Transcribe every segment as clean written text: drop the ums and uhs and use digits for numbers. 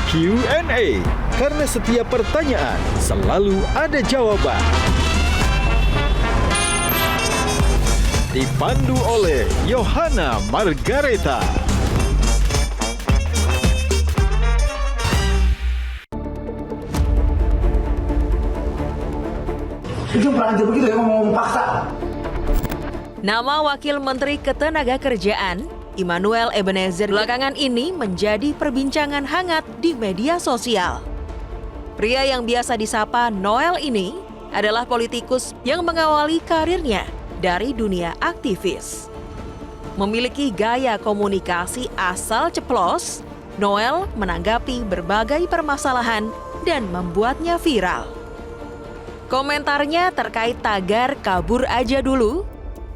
Q&A, karena setiap pertanyaan selalu ada jawaban. Dipandu oleh Yohana Margareta. Itu pernah aja begitu ya, ngomong paksa. Nama Wakil Menteri Ketenagakerjaan Immanuel Ebenezer belakangan ini menjadi perbincangan hangat di media sosial. Pria yang biasa disapa Noel ini adalah politikus yang mengawali karirnya dari dunia aktivis. Memiliki gaya komunikasi asal ceplos, Noel menanggapi berbagai permasalahan dan membuatnya viral. Komentarnya terkait tagar kabur aja dulu,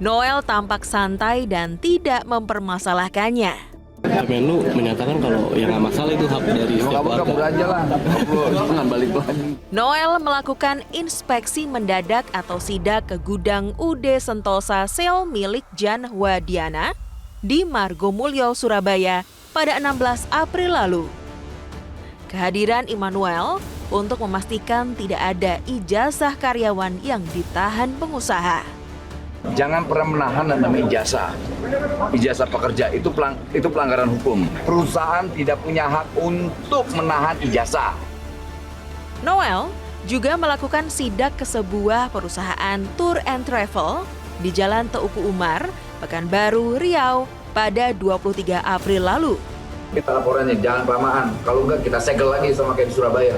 Noel tampak santai dan tidak mempermasalahkannya. Menlu menyatakan kalau yang nggak masalah itu hak dari setiap warga. Kabur aja lah, jangan balik lagi. Noel melakukan inspeksi mendadak atau sidak ke gudang UD Sentosa Sel milik Jan Wadiana di Margomulyo, Surabaya pada 16 April lalu. Kehadiran Immanuel untuk memastikan tidak ada ijazah karyawan yang ditahan pengusaha. Jangan pernah menahan namanya ijazah. Ijazah pekerja itu pelanggaran hukum. Perusahaan tidak punya hak untuk menahan ijazah. Noel juga melakukan sidak ke sebuah perusahaan tour and travel di Jalan Teuku Umar, Pekanbaru, Riau pada 23 April lalu. Kita laporannya jangan kelamaan. Kalau enggak kita segel lagi sama kayak di Surabaya.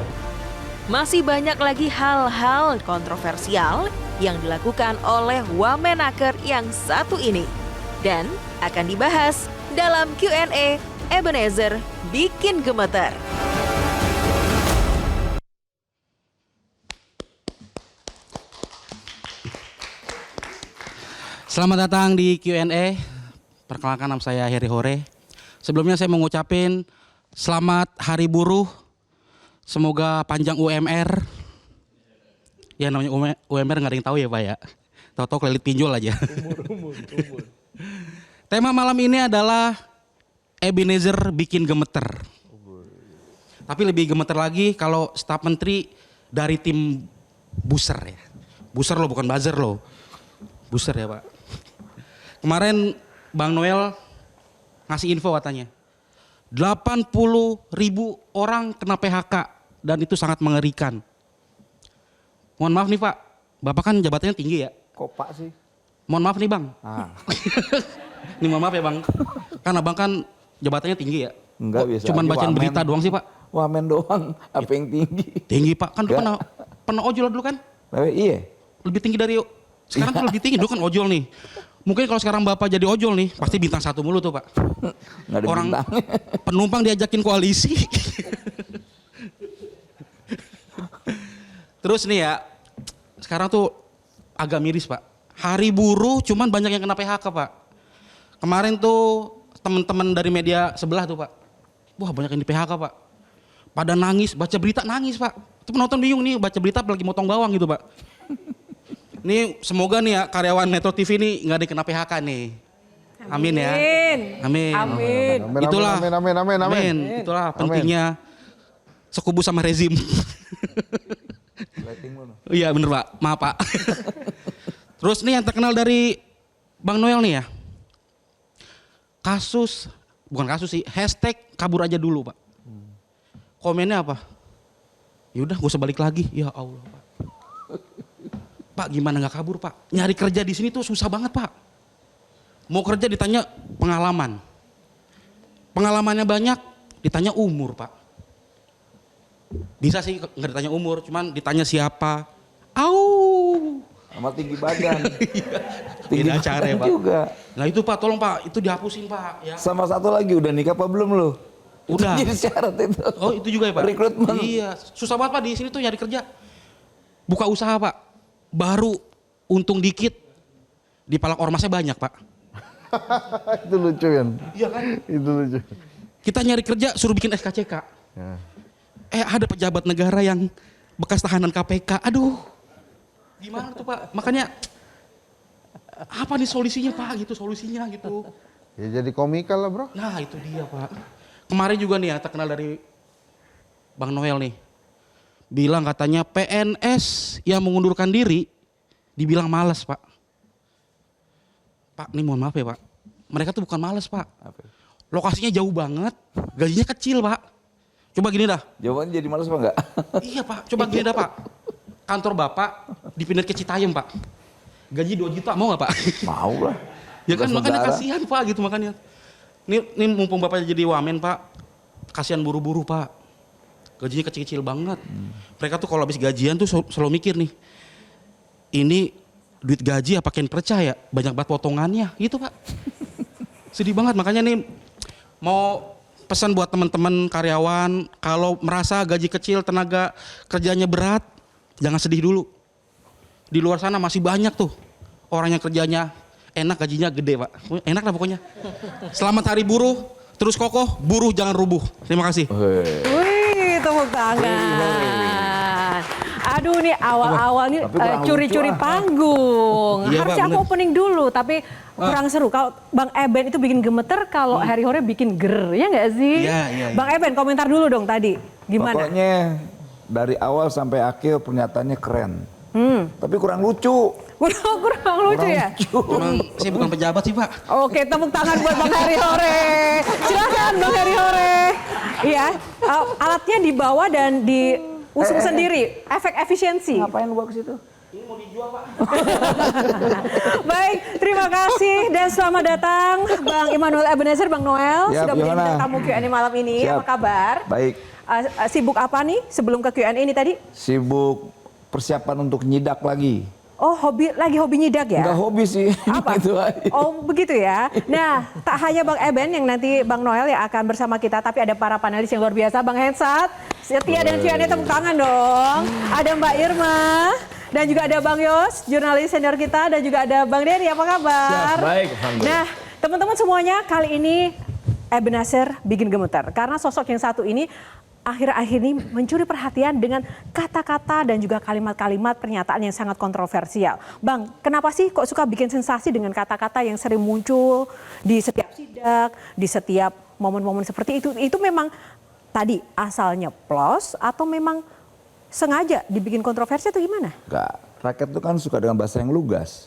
Masih banyak lagi hal-hal kontroversial yang dilakukan oleh Wamenaker yang satu ini dan akan dibahas dalam Q&A Ebenezer Bikin Gemeter. Selamat datang di Q&A. Perkenalkan, nama saya Heri Hore. Sebelumnya saya mau ngucapin selamat Hari Buruh. Semoga panjang UMR. Ya namanya UMR nggak ada yang tahu ya Pak ya. Tahu-tahu kelilit pinjol aja. Umur. Tema malam ini adalah Ebenezer Bikin Gemeter. Tapi lebih gemeter lagi kalau staf menteri dari tim Buser ya. Buser loh, bukan buzzer loh. Buser ya Pak. Kemarin Bang Noel ngasih info katanya. 80.000 orang kena PHK dan itu sangat mengerikan. Mohon maaf nih Pak, Bapak kan jabatannya tinggi ya? Kok Pak sih? Mohon maaf nih Bang. Ini mohon maaf ya Bang. Kan Abang kan jabatannya tinggi ya? Enggak, biasa. Cuman bacain berita doang sih Pak. Wamen doang, apa yang tinggi? Tinggi Pak, kan dulu pernah ojol dulu kan? Iya. Lebih tinggi dari sekarang tuh lebih tinggi, dulu kan ojol nih. Mungkin kalau sekarang Bapak jadi ojol nih, pasti bintang 1 mulu tuh Pak. Nggak ada Orang bintang. penumpang diajakin koalisi. Terus nih ya, sekarang tuh agak miris Pak. Hari Buruh cuman banyak yang kena PHK Pak. Kemarin tuh teman-teman dari media sebelah tuh Pak. Wah banyak yang di PHK Pak. Pada nangis, baca berita nangis Pak. Itu penonton bingung nih, baca berita lagi motong bawang gitu Pak. Nih semoga nih ya karyawan Metro TV nih nggak dikena PHK nih. Amin ya. Amin. Itulah. Amin. Itulah pentingnya sekubu sama rezim. Iya bener Pak, maaf Pak. Terus nih yang terkenal dari Bang Noel nih ya. Bukan kasus sih, hashtag kabur aja dulu Pak. Komennya apa? Yaudah gak usah balik lagi, ya Allah Pak. Pak gimana gak kabur Pak? Nyari kerja di sini tuh susah banget Pak. Mau kerja ditanya pengalaman. Pengalamannya banyak, ditanya umur Pak. Bisa sih nggak ditanya umur, cuman ditanya siapa. Sama tinggi badan. Tinggi acara ya Pak. Juga. Nah itu Pak, tolong Pak, itu dihapusin Pak. Ya. Sama satu lagi, udah nikah apa belum lo? Udah. Itu jadi syarat itu. Oh itu juga ya Pak? Rekrutmen. Iya, susah banget Pak di sini tuh nyari kerja. Buka usaha Pak, baru untung dikit, di palak ormasnya banyak Pak. Itu lucu kan? Iya kan? Itu lucu. Kita nyari kerja suruh bikin SKCK. Ya. Ada pejabat negara yang bekas tahanan KPK. Aduh, gimana tuh Pak? Makanya apa nih solusinya Pak? Gitu solusinya gitu. Ya jadi komikal lah bro. Nah itu dia Pak. Kemarin juga nih ya terkenal dari Bang Noel nih. Bilang katanya PNS yang mengundurkan diri dibilang malas Pak. Pak ini mohon maaf ya Pak. Mereka tuh bukan malas Pak. Lokasinya jauh banget, gajinya kecil Pak. Coba gini dah. Jawabannya jadi malas apa enggak? Iya Pak, coba gini dah Pak. Kantor Bapak dipindah ke Citayam Pak. Gaji 2 juta mau nggak Pak? Mau lah. Ya kan Tugas makanya negara. kasihan Pak gitu makanya. Ini mumpung Bapaknya jadi wamen Pak, kasihan buru-buru Pak. Gajinya kecil-kecil banget. Mereka tuh kalau habis gajian tuh selalu mikir nih, ini duit gaji apa kain percaya? Banyak banget potongannya gitu Pak. Sedih banget makanya nih mau pesan buat teman-teman karyawan, kalau merasa gaji kecil, tenaga kerjanya berat, jangan sedih dulu. Di luar sana masih banyak tuh orang yang kerjanya enak, gajinya gede Pak. Enak lah pokoknya. Selamat Hari Buruh, terus kokoh, buruh jangan rubuh. Terima kasih. Wih, tepuk tangan. Aduh nih awal-awal nih Tapi kurang curi-curi lucu, panggung. Iya, Harusnya Pak, aku bener. opening dulu, tapi kurang seru. Kalau Bang Eben itu bikin gemeter, kalau Harry Hore bikin ger, ya nggak sih? Iya, iya, iya. Bang Eben komentar dulu dong tadi. Gimana? Pokoknya dari awal sampai akhir pernyataannya keren. Tapi kurang lucu. Kurang lucu ya? Emang saya bukan pejabat sih Pak. Oke, tepuk tangan buat Bang Harry Hore. Silakan Bang Harry Hore. Iya, alatnya dibawa dan diusung sendiri. Efek efisiensi. Ngapain lu bawa ke situ? Baik, terima kasih dan selamat datang Bang Immanuel Ebenezer, Bang Noel Siap, sudah menjadi gimana? tamu Q&A malam ini. Siap. Apa kabar? Baik. Sibuk apa nih sebelum ke Q&A ini tadi? Sibuk persiapan untuk nyidak lagi. Oh, lagi hobi nyidak ya? Enggak hobi sih. Apa? Itu aja. Oh begitu ya. Nah, tak hanya Bang Eben yang nanti Bang Noel yang akan bersama kita, tapi ada para panelis yang luar biasa. Bang Hensat, setia dan Q&A tepuk tangan dong. Ada Mbak Irma dan juga ada Bang Yos, jurnalis senior kita, dan juga ada Bang Dery. Apa kabar? Siap, baik, alhamdulillah. Nah, teman-teman semuanya, kali ini Ebenezer bikin gemeter karena sosok yang satu ini akhir-akhir ini mencuri perhatian dengan kata-kata dan juga kalimat-kalimat pernyataan yang sangat kontroversial. Bang, kenapa sih kok suka bikin sensasi dengan kata-kata yang sering muncul di setiap sidak, di setiap momen-momen seperti itu? Itu memang tadi asalnya plus atau memang sengaja dibikin kontroversi atau gimana? Enggak. Rakyat itu kan suka dengan bahasa yang lugas.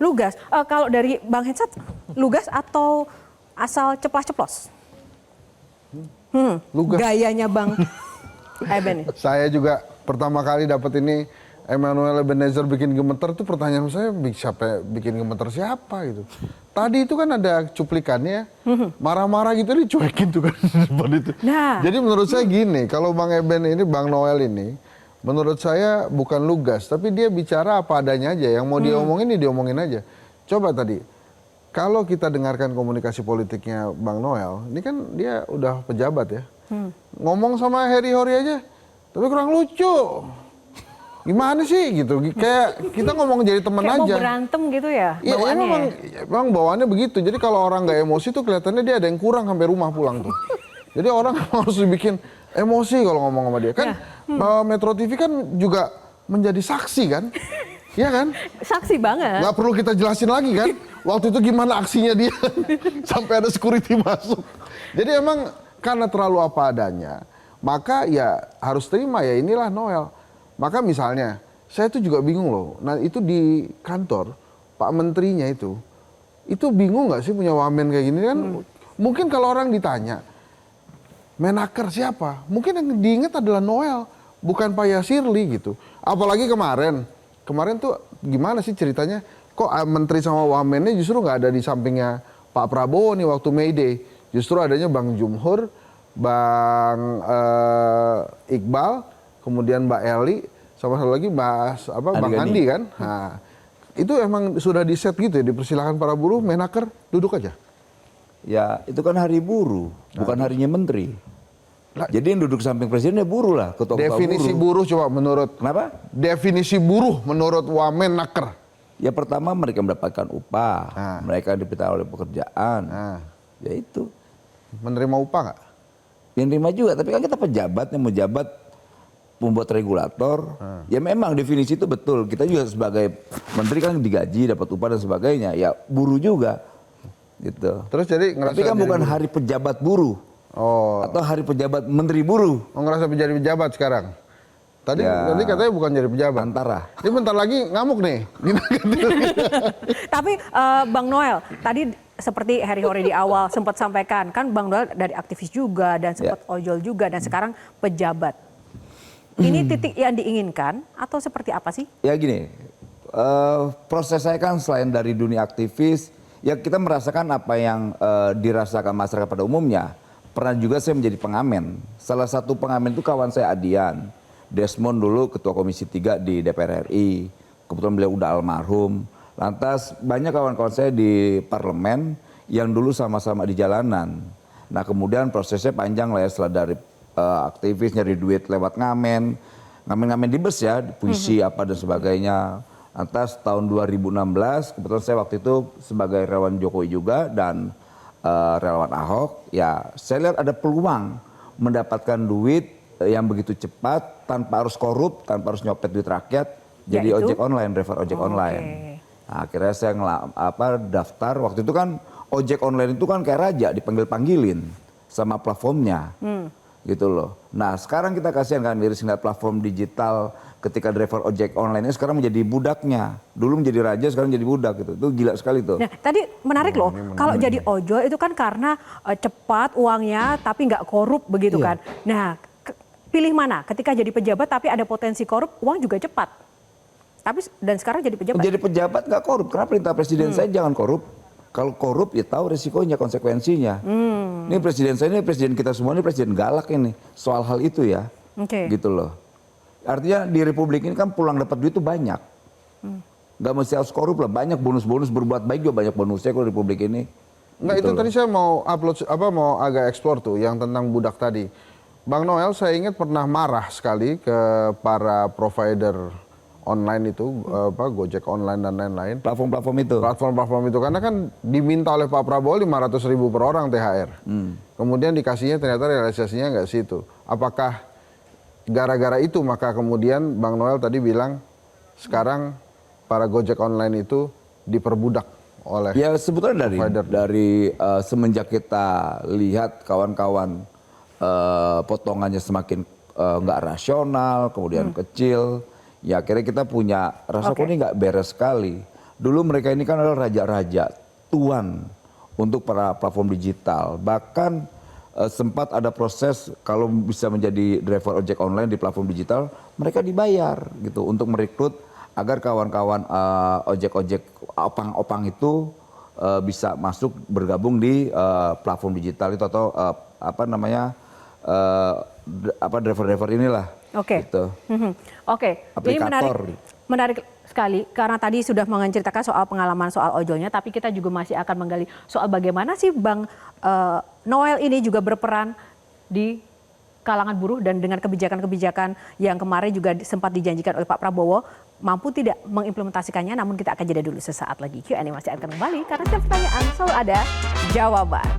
Lugas. Kalau dari Bang Hensat, lugas atau asal ceplas-ceplos? Lugas. Gayanya Bang Eben. Saya juga pertama kali dapat ini Immanuel Ebenezer bikin gemeter tuh pertanyaan saya siapa bikin gemeter siapa gitu. Tadi itu kan ada cuplikannya marah-marah gitu dicuekin tuh kan depan itu. Nah. Jadi menurut saya gini, kalau Bang Eben ini Bang Noel ini menurut saya bukan lugas tapi dia bicara apa adanya aja, yang mau dia omongin dia diomongin aja. Coba tadi kalau kita dengarkan komunikasi politiknya Bang Noel, ini kan dia udah pejabat ya. Ngomong sama Harry Hore aja, tapi kurang lucu. Gimana sih gitu, kayak kita ngomong jadi teman Kayak aja. mau berantem gitu ya Iya, bawaannya memang bawaannya begitu. Jadi kalau orang nggak emosi tuh kelihatannya dia ada yang kurang sampai rumah pulang tuh. Jadi orang harus dibikin emosi kalau ngomong sama dia. Kan Metro TV kan juga menjadi saksi kan. Iya kan? Saksi banget. Nggak perlu kita jelasin lagi kan. Waktu itu gimana aksinya dia sampai ada security masuk. Jadi emang karena terlalu apa adanya, maka ya harus terima ya inilah Noel. Maka misalnya, saya tuh juga bingung loh. Nah itu di kantor, Pak Menterinya itu bingung nggak sih punya wamen kayak gini kan? Mungkin kalau orang ditanya, Menaker siapa? Mungkin yang diingat adalah Noel, bukan Pak Yasirli gitu. Apalagi kemarin tuh gimana sih ceritanya? Kok Menteri sama wamennya justru nggak ada di sampingnya Pak Prabowo nih waktu May Day. Justru adanya Bang Jumhur, Bang Iqbal, kemudian Mbak Eli, sama satu lagi Bang Andi kan. Nah, itu emang sudah di set gitu ya, dipersilakan para buruh, Menaker duduk aja. Ya itu kan hari buruh, bukan harinya menteri. Jadi yang duduk samping presiden ya buruh lah, ketua-ketua Definisi buruh coba menurut. Kenapa? Definisi buruh menurut Wamenaker. Ya pertama mereka mendapatkan upah, mereka diperintah oleh pekerjaan. Ya itu. Menerima upah nggak? Yang terima juga, tapi kan kita pejabat yang menjabat membuat regulator. Ya memang definisi itu betul. Kita juga sebagai menteri kan digaji, dapat upah dan sebagainya. Ya buruh juga. gitu. Terus jadi ngerasa Tapi kan jadi bukan buruh. hari pejabat buruh Oh, atau hari pejabat menteri buruh. ngerasa menjadi pejabat sekarang. Tadi Ya. tadi katanya bukan jadi pejabat. Antara. Ini bentar lagi ngamuk nih. Tapi Bang Noel, tadi seperti Harry Hore di awal sempat sampaikan, kan Bang Noel dari aktivis juga dan sempat ojol juga dan sekarang pejabat. Ini titik yang diinginkan atau seperti apa sih? Ya gini, proses saya kan selain dari dunia aktivis, ya kita merasakan apa yang dirasakan masyarakat pada umumnya. Pernah juga saya menjadi pengamen. Salah satu pengamen itu kawan saya Adian. Desmond dulu ketua Komisi 3 di DPR RI. Kebetulan beliau udah almarhum. Lantas banyak kawan-kawan saya di parlemen yang dulu sama-sama di jalanan. Nah kemudian prosesnya panjang lah ya, setelah dari aktivis nyari duit lewat ngamen di bus ya, puisi apa dan sebagainya. Lantas tahun 2016 kebetulan saya waktu itu sebagai relawan Jokowi juga dan relawan Ahok, ya saya lihat ada peluang mendapatkan duit yang begitu cepat tanpa harus korup, tanpa harus nyopet duit rakyat, jadi Yaitu? ojek online, driver ojek online. Nah, akhirnya saya daftar, waktu itu kan ojek online itu kan kayak raja, dipanggil-panggilin sama platformnya. Gitu loh. Nah sekarang kita kasihan kan miris ngeliat platform digital ketika driver ojek online ini sekarang menjadi budaknya. Dulu menjadi raja, sekarang jadi budak gitu. Itu gila sekali tuh. Nah, tadi menarik loh, kalau jadi ojol itu kan karena cepat uangnya tapi nggak korup begitu kan. Nah, pilih mana? Ketika jadi pejabat tapi ada potensi korup, uang juga cepat. Tapi dan sekarang jadi pejabat. Jadi pejabat nggak korup, karena perintah presiden saya jangan korup. Kalau korup ya tahu resikonya, konsekuensinya. Ini presiden saya, ini presiden kita semua, ini presiden galak ini. Soal hal itu ya, gitu loh. Artinya di republik ini kan pulang dapat duit itu banyak. Gak mesti harus korup lah, banyak bonus-bonus, berbuat baik juga banyak bonusnya kalau di republik ini. Enggak, Gitu itu loh. tadi saya mau upload mau agak eksplor tuh yang tentang budak tadi. Bang Noel saya ingat pernah marah sekali ke para provider online itu, Gojek online dan lain-lain. Platform-platform itu. Platform-platform itu karena kan diminta oleh Pak Prabowo 500.000 per orang THR. Kemudian dikasihnya ternyata realisasinya nggak situ. Apakah gara-gara itu maka kemudian Bang Noel tadi bilang sekarang para Gojek online itu diperbudak oleh Ya sebetulnya provider. dari semenjak kita lihat kawan-kawan potongannya semakin nggak rasional, kemudian kecil, ya akhirnya kita punya rasa kok ini nggak beres sekali. Dulu mereka ini kan adalah raja-raja, tuan untuk para platform digital. Bahkan sempat ada proses kalau bisa menjadi driver ojek online di platform digital, mereka dibayar gitu untuk merekrut agar kawan-kawan ojek-ojek opang-opang itu bisa masuk bergabung di platform digital itu atau driver-driver inilah. Oke. Gitu. Oke. Ini Aplikator. menarik sekali karena tadi sudah menceritakan soal pengalaman soal ojolnya, tapi kita juga masih akan menggali soal bagaimana sih Bang Noel ini juga berperan di kalangan buruh dan dengan kebijakan-kebijakan yang kemarin juga sempat dijanjikan oleh Pak Prabowo mampu tidak mengimplementasikannya. Namun kita akan jeda dulu sesaat lagi. Q&A masih akan kembali karena setiap pertanyaan selalu ada jawaban.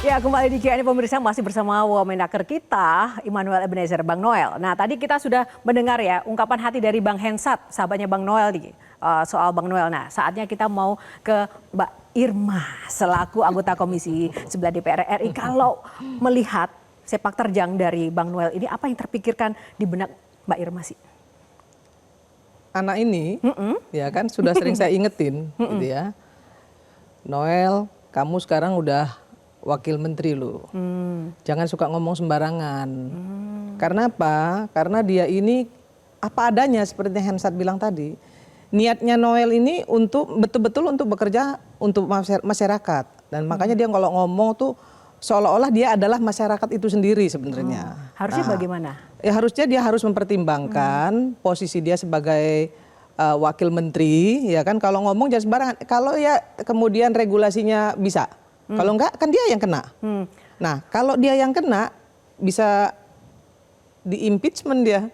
Ya, kembali di Q&A pemirsa, masih bersama Wamenaker kita, Immanuel Ebenezer, Bang Noel. Nah, tadi kita sudah mendengar ya ungkapan hati dari Bang Hensat, sahabatnya Bang Noel nih, soal Bang Noel. Nah, saatnya kita mau ke Mbak Irma selaku anggota Komisi 9 DPR RI. Kalau melihat sepak terjang dari Bang Noel ini, apa yang terpikirkan di benak Mbak Irma sih? Anak ini, ya kan sudah sering saya ingetin, gitu ya. Noel, kamu sekarang udah wakil menteri lo, jangan suka ngomong sembarangan. Karena apa? Karena dia ini apa adanya seperti yang Hensat bilang tadi. Niatnya Noel ini untuk betul-betul untuk bekerja untuk masyarakat. Dan makanya dia kalau ngomong tuh seolah-olah dia adalah masyarakat itu sendiri sebenarnya. Harusnya bagaimana? Ya harusnya dia harus mempertimbangkan posisi dia sebagai wakil menteri, ya kan. Kalau ngomong jangan sembarangan. Kalau ya kemudian regulasinya bisa. Kalau enggak kan dia yang kena. Nah kalau dia yang kena bisa di impeachment dia.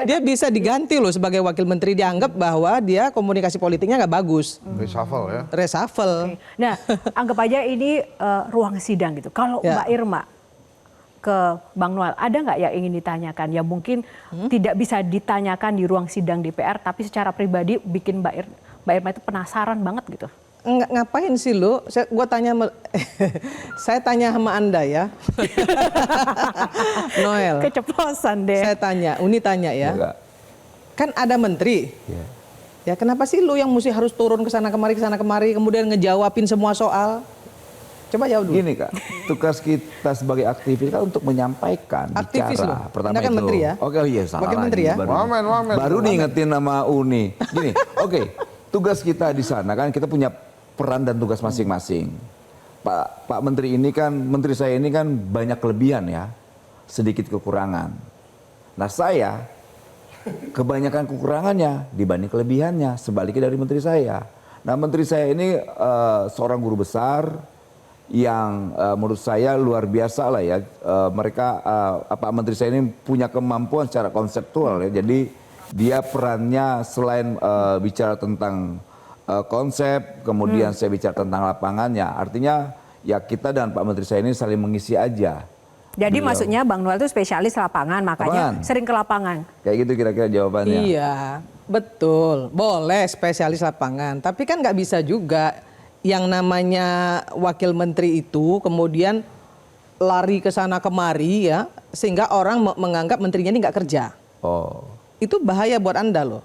Dia bisa diganti loh sebagai wakil menteri, dianggap bahwa dia komunikasi politiknya nggak bagus. Reshuffle ya. Reshuffle. Nah, anggap aja ini ruang sidang gitu. Kalau Ya. Mbak Irma ke Bang Noel, ada nggak yang ingin ditanyakan? Ya mungkin tidak bisa ditanyakan di ruang sidang DPR, tapi secara pribadi bikin Mbak Irma itu penasaran banget gitu. Ngapain sih lo? Gue tanya, saya tanya sama Anda ya, Noel. Keceplosan deh. Saya tanya, Uni tanya ya. Enggak. Kan ada menteri. Ya. Ya kenapa sih lu yang mesti harus turun ke sana kemari, kemudian ngejawabin semua soal? Coba jawab dulu. Gini Kak, tugas kita sebagai aktivis kan untuk menyampaikan, Aktivis bicara. loh. Pertama Anda kan itu. menteri ya? Oke, oh iya salah Wakil lagi. menteri ya? Wamen. Baru diingetin nama Uni. Gini, oke, tugas kita di sana kan kita punya peran dan tugas masing-masing. Pak Menteri ini kan, menteri saya ini kan banyak kelebihan ya, sedikit kekurangan. Nah saya kebanyakan kekurangannya dibanding kelebihannya, sebaliknya dari menteri saya. Nah menteri saya ini seorang guru besar yang menurut saya luar biasa lah ya. Mereka Pak Menteri saya ini punya kemampuan secara konseptual ya. Jadi dia perannya selain bicara tentang konsep, kemudian saya bicara tentang lapangannya. Artinya ya kita dan Pak Menteri saya ini saling mengisi aja. Jadi Beliau. maksudnya Bang Noel itu spesialis lapangan, makanya sering ke lapangan. Kayak gitu kira-kira jawabannya. Iya, betul. Boleh spesialis lapangan, tapi kan nggak bisa juga yang namanya wakil menteri itu kemudian lari ke sana kemari ya, sehingga orang menganggap menterinya ini nggak kerja. Oh. Itu bahaya buat Anda loh.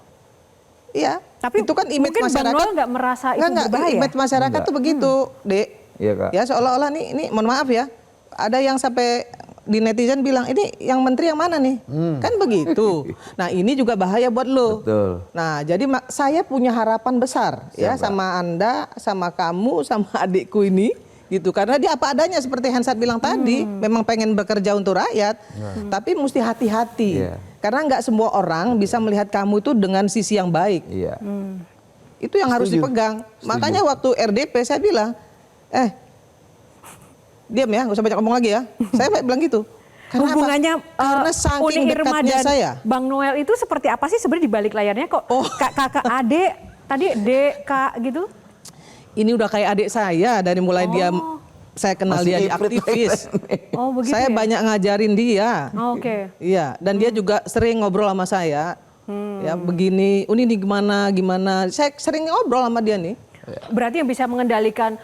Iya, Tapi itu kan image mungkin Bang masyarakat. Noel nggak merasa itu berbahaya. Image masyarakat Enggak. tuh begitu, Dek. Iya Kak. Ya seolah-olah nih mohon maaf ya, ada yang sampai di netizen bilang ini yang menteri yang mana nih? Kan begitu. Nah ini juga bahaya buat lo. Betul. Nah jadi saya punya harapan besar ya sama Anda, sama kamu, sama adikku ini. Gitu, karena dia apa adanya seperti Hensat bilang tadi, memang pengen bekerja untuk rakyat, tapi mesti hati-hati. Iya. Karena nggak semua orang bisa melihat kamu itu dengan sisi yang baik. Iya. Itu yang harus Setuju. dipegang. Setuju. Makanya waktu RDP saya bilang, diam ya, nggak usah banyak ngomong lagi ya. Saya bilang gitu. Karena Hubungannya karena saking Uni Irma dekatnya dan saya. Bang Noel itu seperti apa sih sebenarnya di balik layarnya kok? Kakak adik, tadi dek kak gitu? Ini udah kayak adik saya dari mulai dia saya kenal Masih dia di iprit aktivis. Oh begitu Saya ya? banyak ngajarin dia. Oh, oke. Iya, dan dia juga sering ngobrol sama saya. Ya begini, Uni ini gimana. Saya sering ngobrol sama dia nih. Berarti yang bisa mengendalikan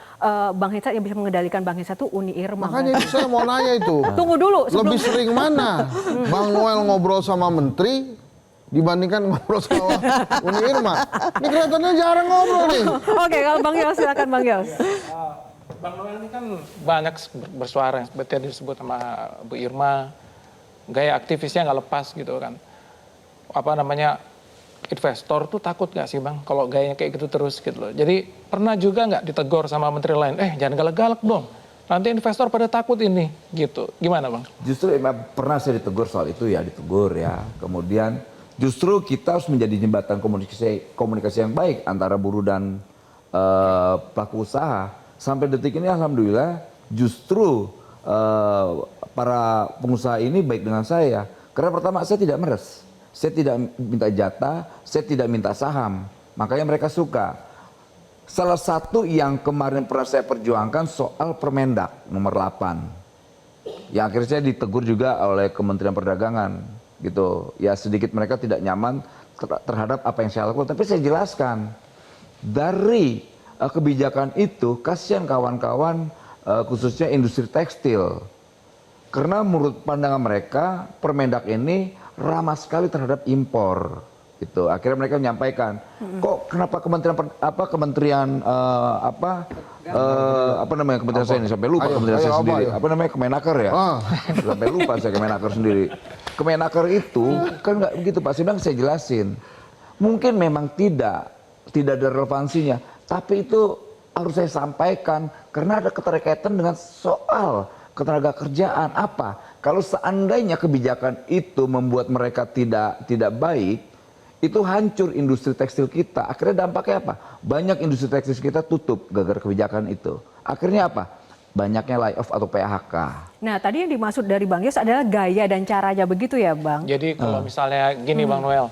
Bang Hensat, yang bisa mengendalikan Bang Hensat itu Uni Irma. Makanya itu saya mau nanya itu. Tunggu dulu. sebelum- Lebih sering mana Bang Noel ngobrol sama menteri dibandingkan ngobrol sama Uni Irma? Ini kelihatannya jarang ngobrol nih. Oke, kalau Bang Yos silakan Bang Yos. Bang Noel ini kan banyak bersuara, seperti yang disebut sama Bu Irma, gaya aktivisnya nggak lepas gitu kan. Apa namanya, investor tuh takut nggak sih Bang kalau gayanya kayak gitu terus gitu loh. Jadi pernah juga nggak ditegur sama menteri lain, jangan galak-galak dong, nanti investor pada takut ini gitu. Gimana Bang? Justru emang pernah saya ditegur soal itu ya, ditegur ya. Kemudian justru kita harus menjadi jembatan komunikasi yang baik antara buruh dan pelaku usaha. Sampai detik ini alhamdulillah justru para pengusaha ini baik dengan saya. Karena pertama saya tidak meres, saya tidak minta jatah, saya tidak minta saham. Makanya mereka suka. Salah satu yang kemarin pernah saya perjuangkan soal Permendak nomor 8. Yang akhirnya saya ditegur juga oleh Kementerian Perdagangan gitu. Ya sedikit mereka tidak nyaman terhadap apa yang saya lakukan, tapi saya jelaskan dari kebijakan itu kasihan kawan-kawan khususnya industri tekstil. Karena menurut pandangan mereka Permendak ini ramah sekali terhadap impor. Gitu. Akhirnya mereka menyampaikan, kok kenapa kementerian saya ini sampai lupa kementerian saya sendiri. Apa namanya Kemenaker ya? Sampai lupa saya Kemenaker sendiri. Kemenaker itu kan nggak begitu Pak. Saya jelasin. Mungkin memang tidak ada relevansinya, tapi itu harus saya sampaikan karena ada keterkaitan dengan soal ketenaga kerjaan. Apa? Kalau seandainya kebijakan itu membuat mereka tidak baik, itu hancur industri tekstil kita. Akhirnya dampaknya apa? Banyak industri tekstil kita tutup gara-gara kebijakan itu. Akhirnya apa? banyaknya layoff atau PHK. Nah, tadi yang dimaksud dari Bang Yos adalah gaya dan caranya begitu ya, Bang? Jadi kalau misalnya gini Bang Noel,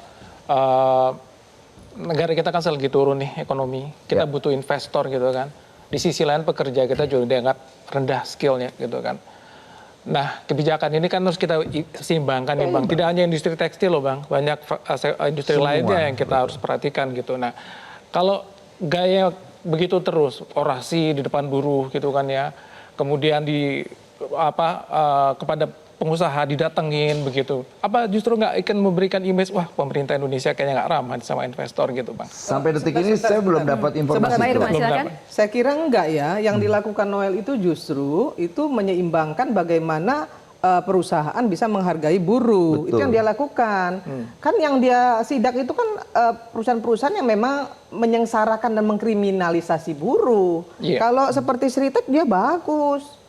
negara kita kan lagi turun nih ekonomi, kita butuh investor gitu kan. Di sisi lain pekerja kita juga dianggap rendah skillnya gitu kan. Nah, kebijakan ini kan harus kita seimbangkan nih Bang. Tidak hanya industri tekstil loh Bang, banyak industri lainnya yang kita harus perhatikan gitu. Nah, kalau gaya begitu terus, orasi di depan buruh gitu kan ya, kemudian kepada pengusaha didatengin begitu. Apa justru nggak akan memberikan image, wah pemerintah Indonesia kayaknya nggak ramah sama investor gitu Bang. Sampai detik ini saya belum dapat informasi itu. Saya kira enggak ya, yang dilakukan Noel itu justru itu menyeimbangkan bagaimana perusahaan bisa menghargai buruh. Betul. Itu yang dia lakukan. Kan yang dia sidak itu kan perusahaan-perusahaan yang memang menyengsarakan dan mengkriminalisasi buruh. Kalau seperti Sritek dia bagus.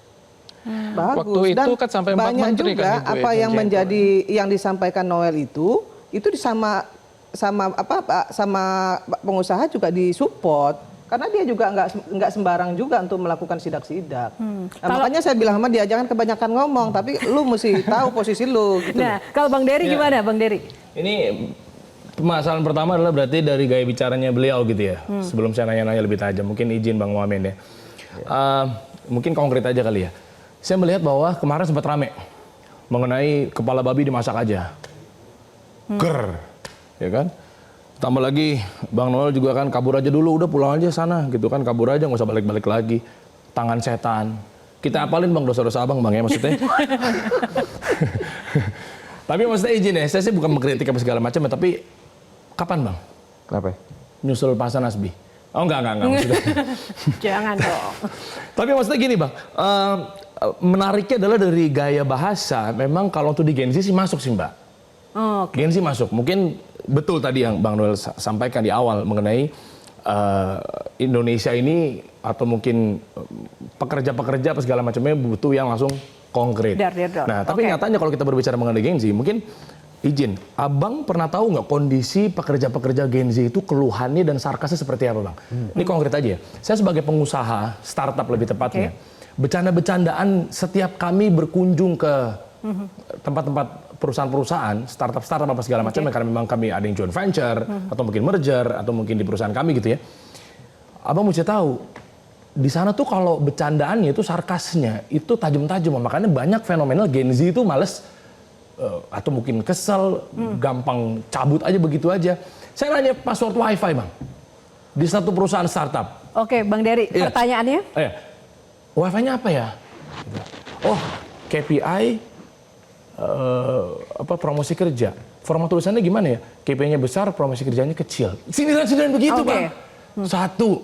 Bagus. Waktu itu dan kan sampai 4 banyak menteri juga kan Ibu, apa yang menjadi yang disampaikan Noel itu sama pengusaha juga disupport karena dia juga nggak sembarang juga untuk melakukan sidak-sidak. Nah, makanya saya bilang sama dia jangan kebanyakan ngomong tapi lu mesti tahu posisi lu gitu. Nah, kalau Bang Dery gimana Bang Dery? Ini permasalahan pertama adalah berarti dari gaya bicaranya beliau gitu ya. Sebelum saya nanya-nanya lebih tajam, mungkin izin Bang Wamen ya. Mungkin konkret aja kali ya. Saya melihat bahwa kemarin sempat rame mengenai kepala babi dimasak aja. Ger, ya kan? Tambah lagi Bang Noel juga kan kabur aja dulu, udah pulang aja sana gitu kan, kabur aja nggak usah balik-balik lagi. Tangan setan. Kita apalin Bang dosa-dosa Abang Bang ya maksudnya. Tapi maksudnya izin ya, saya sih bukan mengkritik apa segala macam ya, tapi kapan Bang? Kenapa? Nyusul Pak Nasbi. Oh enggak maksudnya. Jangan dong. Tapi maksudnya gini Bang, menariknya adalah dari gaya bahasa, memang kalau untuk di Gen Z sih masuk sih Mbak. Gen Z masuk, mungkin betul tadi yang Bang Noel sampaikan di awal mengenai Indonesia ini atau mungkin pekerja-pekerja apa segala macamnya butuh yang langsung konkret. Nah, tapi nyatanya kalau kita berbicara mengenai Gen Z, mungkin izin, Abang pernah tahu nggak kondisi pekerja-pekerja Gen Z itu keluhannya dan sarkasnya seperti apa Bang? Ini konkret aja ya. Saya sebagai pengusaha, startup lebih tepatnya, bercanda-bercandaan setiap kami berkunjung ke tempat-tempat perusahaan-perusahaan, startup apa segala macam, karena memang kami ada yang joint venture, atau mungkin merger, atau mungkin di perusahaan kami gitu ya. Abang mesti tahu, di sana tuh kalau bercandaannya itu sarkasnya, itu tajam-tajam, makanya banyak fenomenal Gen Z itu males, atau mungkin kesel, gampang cabut aja begitu aja. Saya nanya password wifi Bang, di satu perusahaan startup. Oke Bang Dery, pertanyaannya? Wifi-nya apa ya? Oh, KPI promosi kerja. Format tulisannya gimana ya? KPI-nya besar, promosi kerjanya kecil. Sindiran begitu Bang. Satu.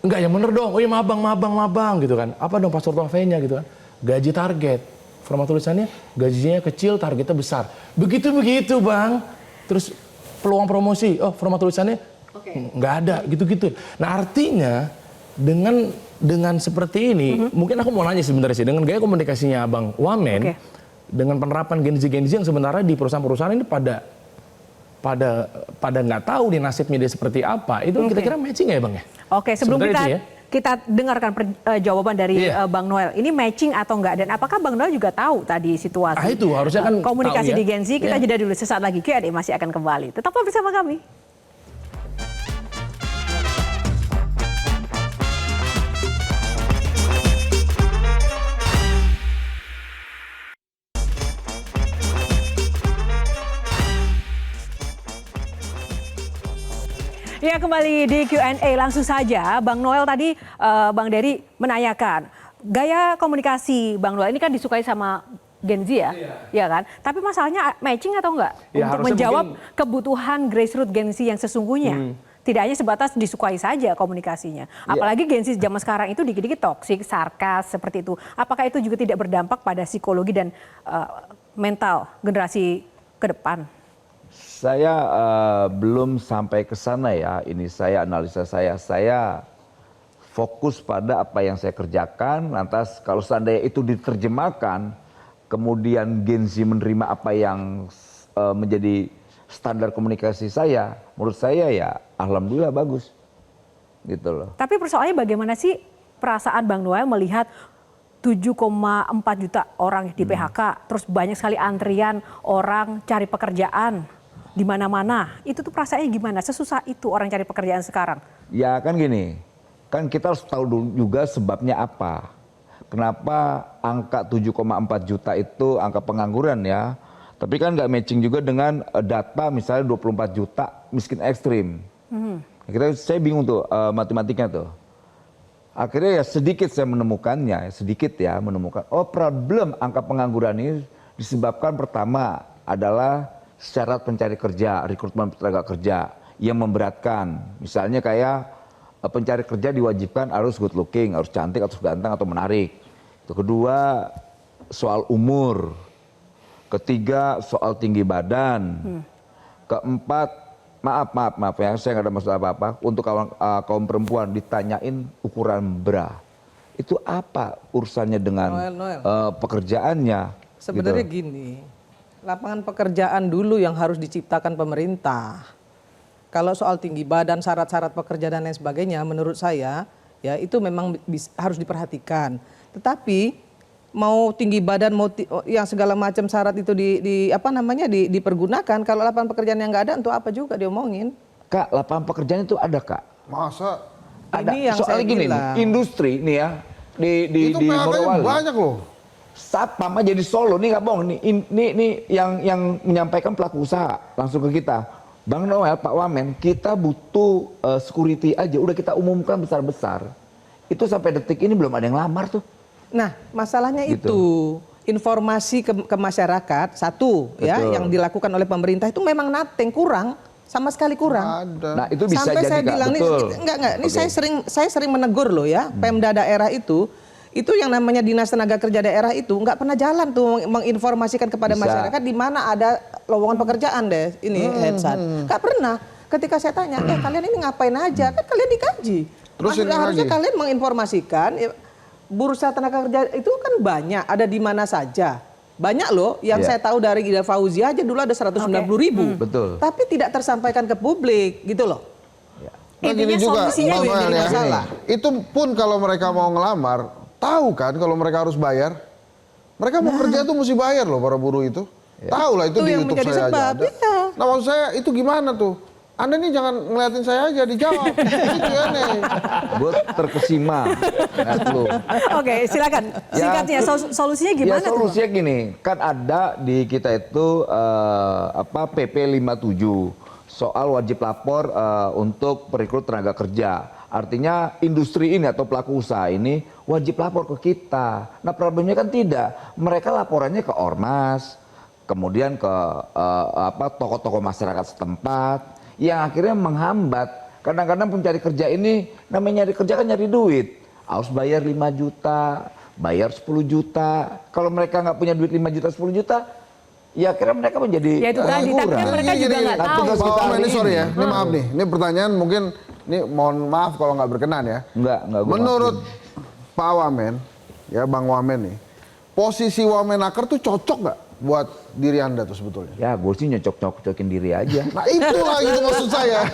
Enggak ya bener dong. Oh ya mabang gitu kan. Apa dong password wifi-nya gitu kan? Gaji target. Format tulisannya gajinya kecil, targetnya besar. Begitu Bang. Terus peluang promosi. Oh, format tulisannya nggak ada gitu-gitu. Nah, artinya dengan seperti ini, mungkin aku mau nanya sebenarnya sih, dengan gaya komunikasinya Bang Wamen, dengan penerapan Gen Z yang sebenarnya di perusahaan-perusahaan ini pada nggak tahu nih nasibnya dia seperti apa, itu kira-kira matching nggak ya Bang ya? Oke, sebelum kita dengarkan jawaban dari Bang Noel, ini matching atau enggak, dan apakah Bang Noel juga tahu tadi situasi itu harusnya kan komunikasi tahu, ya? di Gen Z? Kita jeda dulu, sesaat lagi Q&A masih akan kembali. Tetaplah bersama kami. Ya, kembali di Q&A langsung saja. Bang Noel tadi, Bang Dery menanyakan, gaya komunikasi Bang Noel ini kan disukai sama Gen Z ya? Iya kan? Tapi masalahnya matching atau enggak? Untuk menjawab kebutuhan grassroots Gen Z yang sesungguhnya. Tidak hanya sebatas disukai saja komunikasinya. Apalagi Gen Z zaman sekarang itu dikit-dikit toksik, sarkas, seperti itu. Apakah itu juga tidak berdampak pada psikologi dan mental generasi ke depan? Saya belum sampai ke sana ya, ini analisa saya fokus pada apa yang saya kerjakan, lantas kalau seandainya itu diterjemahkan, kemudian Gen Z menerima apa yang menjadi standar komunikasi saya, menurut saya ya alhamdulillah bagus, gitu loh. Tapi persoalannya bagaimana sih perasaan Bang Noel melihat 7,4 juta orang di PHK, terus banyak sekali antrian orang cari pekerjaan di mana-mana. Itu tuh perasaannya gimana? Sesusah itu orang cari pekerjaan sekarang? Ya kan gini, kan kita harus tahu dulu juga sebabnya apa. Kenapa angka 7,4 juta itu angka pengangguran ya. Tapi kan nggak matching juga dengan data misalnya 24 juta miskin ekstrim. Saya bingung tuh matematiknya tuh. Akhirnya ya sedikit saya menemukannya, oh problem angka pengangguran ini disebabkan pertama adalah syarat pencari kerja, rekrutmen tenaga kerja yang memberatkan. Misalnya kayak pencari kerja diwajibkan harus good looking, harus cantik, harus ganteng atau menarik. Itu kedua soal umur. Ketiga soal tinggi badan. Keempat, maaf ya, saya nggak ada maksud apa-apa. Untuk kaum perempuan ditanyain ukuran bra. Itu apa urusannya dengan Noel. pekerjaannya? Sebenarnya gitu. gini, lapangan pekerjaan dulu yang harus diciptakan pemerintah. Kalau soal tinggi badan, syarat-syarat pekerja dan lain sebagainya, menurut saya ya itu memang harus diperhatikan. Tetapi mau tinggi badan, mau yang segala macam syarat itu dipergunakan. Kalau lapangan pekerjaan yang nggak ada, untuk apa juga diomongin? Kak, lapangan pekerjaan itu ada Kak. Masa? Ada. Ini yang Soalnya saya gini, bilang. industri nih ya di Itu PHK-nya Morowali. banyak loh. Satpam aja di Solo, nih nggak bohong, nih yang menyampaikan pelaku usaha langsung ke kita. Bang Noel, Pak Wamen, kita butuh security aja, udah kita umumkan besar-besar. Itu sampai detik ini belum ada yang lamar tuh. Nah, masalahnya Gitu. itu informasi ke masyarakat satu ya yang dilakukan oleh pemerintah itu memang nothing, kurang, sama sekali kurang. Ada. Nah, itu bisa Sampai jadi saya Kak, bilang betul. Ini saya sering menegur loh ya, Pemda daerah itu yang namanya Dinas Tenaga Kerja daerah itu nggak pernah jalan tuh menginformasikan kepada Bisa. masyarakat di mana ada lowongan pekerjaan deh ini Headset. Nggak pernah. Ketika saya tanya, kalian ini ngapain aja? Kan kalian digaji. Terus ini Harusnya lagi. kalian menginformasikan. Bursa tenaga kerja itu kan banyak, ada di mana saja. Banyak loh, yang Iya. saya tahu dari Ida Fauzia aja dulu ada 190.000. Betul. Tapi tidak tersampaikan ke publik, gitu loh. Nah, gini Intinya juga, solusinya Bang jadi Noel ya. masalah. Itu pun kalau mereka mau ngelamar, tahu kan kalau mereka harus bayar. Mereka mau kerja tuh mesti bayar loh para buruh itu. Tahu lah itu Itu di yang YouTube menjadi saya aja sebab, ada. iya. Nah maksud saya itu gimana tuh? Anda nih jangan ngeliatin saya aja, dijawab. Itu ya nih. Gue terkesima. Oke, silakan. Singkatnya, solusinya gimana Ya solusinya gini, kan ada di kita itu PP 57 soal wajib lapor untuk perekrut tenaga kerja. Artinya industri ini atau pelaku usaha ini wajib lapor ke kita. Nah problemnya kan tidak, mereka laporannya ke ormas, kemudian ke tokoh-tokoh masyarakat setempat, yang akhirnya menghambat. Kadang-kadang pencari kerja ini namanya nyari kerja kan nyari duit, harus bayar 5 juta, bayar 10 juta. Kalau mereka nggak punya duit 5 juta, 10 juta, ya akhirnya mereka menjadi Ya itu tadi, tapi kan mereka juga nggak tahu. Pak Wamen, ini sorry ya, ini maaf nih. Ini pertanyaan mungkin, ini mohon maaf kalau nggak berkenan ya. Enggak gua Menurut maafin. Pak Wamen, ya Bang Wamen nih, posisi Wamenaker tuh cocok nggak buat diri Anda tuh sebetulnya? Ya gue sih nyocok-nyocokin diri aja. Nah itulah itu maksud saya.